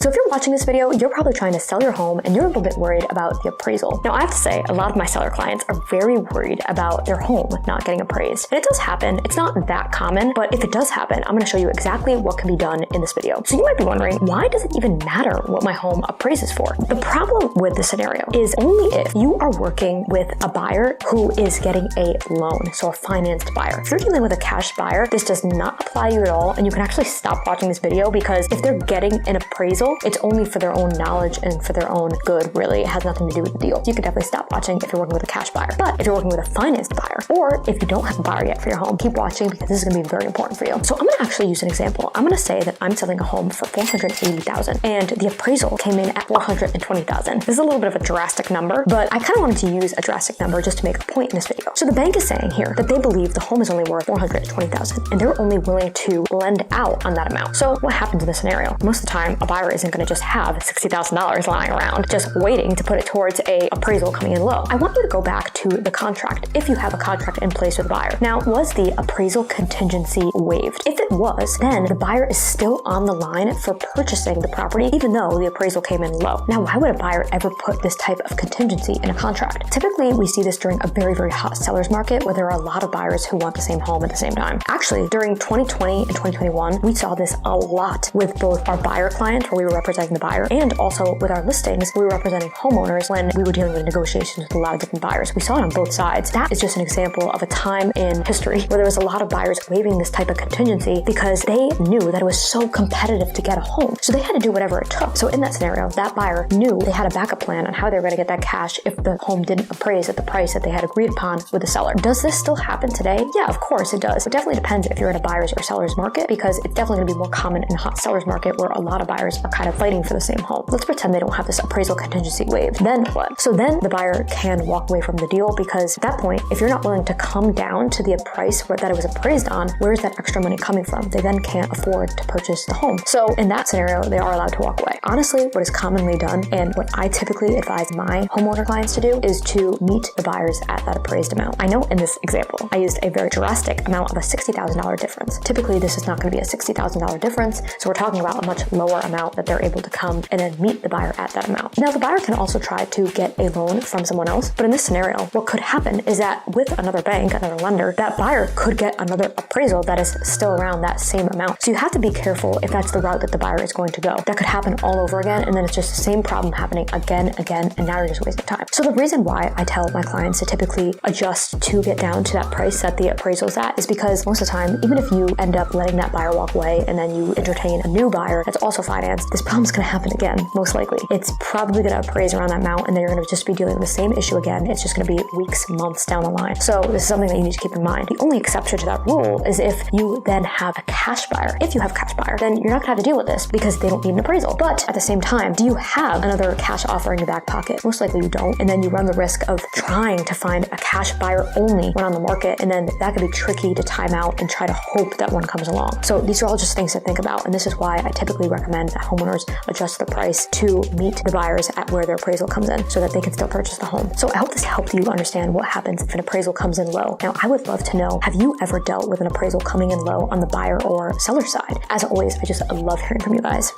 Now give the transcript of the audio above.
So if you're watching this video, you're probably trying to sell your home and you're a little bit worried about the appraisal. Now I have to say, a lot of my seller clients are very worried about their home not getting appraised. And it does happen. It's not that common, but if it does happen, I'm going to show you exactly what can be done in this video. So you might be wondering, why does it even matter what my home appraises for? The problem with this scenario is only if you are working with a buyer who is getting a loan, so a financed buyer. If you're dealing with a cash buyer, this does not apply to you at all, and you can actually stop watching this video because if they're getting an appraisal, it's only for their own knowledge and for their own good, really. It has nothing to do with the deal. So you can definitely stop watching if you're working with a cash buyer. But if you're working with a financed buyer, or if you don't have a buyer yet for your home, keep watching because this is going to be very important for you. So I'm going to actually use an example. I'm going to say that I'm selling a home for $480,000 and the appraisal came in at $420,000. This is a little bit of a drastic number, but I kind of wanted to use a drastic number just to make a point in this video. So the bank is saying here that they believe the home is only worth $420,000 and they're only willing to lend out on that amount. So what happens in this scenario? Most of the time, a buyer isn't going to just have $60,000 lying around, just waiting to put it towards a appraisal coming in low. I want you to go back to the contract if you have a contract in place with the buyer. Now, was the appraisal contingency waived? If it was, then the buyer is still on the line for purchasing the property, even though the appraisal came in low. Now, why would a buyer ever put this type of contingency in a contract? Typically, we see this during a very, very hot seller's market where there are a lot of buyers who want the same home at the same time. Actually, during 2020 and 2021, we saw this a lot with both our buyer clients, where we were representing the buyer, and also with our listings, we were representing homeowners when we were dealing with negotiations with a lot of different buyers. We saw it on both sides. That is just an example of a time in history where there was a lot of buyers waiving this type of contingency because they knew that it was so competitive to get a home. So they had to do whatever it took. So in that scenario, that buyer knew they had a backup plan on how they were going to get that cash if the home didn't appraise at the price that they had agreed upon with the seller. Does this still happen today? Yeah, of course it does. It definitely depends if you're in a buyer's or seller's market, because it's definitely going to be more common in a hot seller's market where a lot of buyers are kind of fighting for the same home. Let's pretend they don't have this appraisal contingency waived. Then what? So then the buyer can walk away from the deal, because at that point, if you're not willing to come down to the price that it was appraised on, where's that extra money coming from? They then can't afford to purchase the home. So in that scenario, they are allowed to walk away. Honestly, what is commonly done and what I typically advise my homeowner clients to do is to meet the buyers at that appraised amount. I know in this example, I used a very drastic amount of a $60,000 difference. Typically, this is not going to be a $60,000 difference. So we're talking about a much lower amount that they're able to come and then meet the buyer at that amount. Now, the buyer can also try to get a loan from someone else. But in this scenario, what could happen is that with another bank, another lender, that buyer could get another appraisal that is still around that same amount. So you have to be careful if that's the route that the buyer is going to go. That could happen all over again, and then it's just the same problem happening again, and now you're just wasting time. So the reason why I tell my clients to typically adjust to get down to that price that the appraisal is at is because most of the time, even if you end up letting that buyer walk away and then you entertain a new buyer that's also financed, this problem's going to happen again, most likely. It's probably going to appraise around that amount, and then you're going to just be dealing with the same issue again. It's just going to be weeks, months down the line. So this is something that you need to keep in mind. The only exception to that rule is if you then have a cash buyer. If you have a cash buyer, then you're not going to have to deal with this because they don't need an appraisal. But at the same time, do you have another cash offer in your back pocket? Most likely you don't. And then you run the risk of trying to find a cash buyer only when on the market. And then that could be tricky to time out and try to hope that one comes along. So these are all just things to think about. And this is why I typically recommend that homeowners adjust the price to meet the buyers at where their appraisal comes in so that they can still purchase the home. So I hope this helped you understand what happens if an appraisal comes in low. Now, I would love to know, have you ever dealt with an appraisal coming in low on the buyer or seller side? As always, I just love hearing from you guys.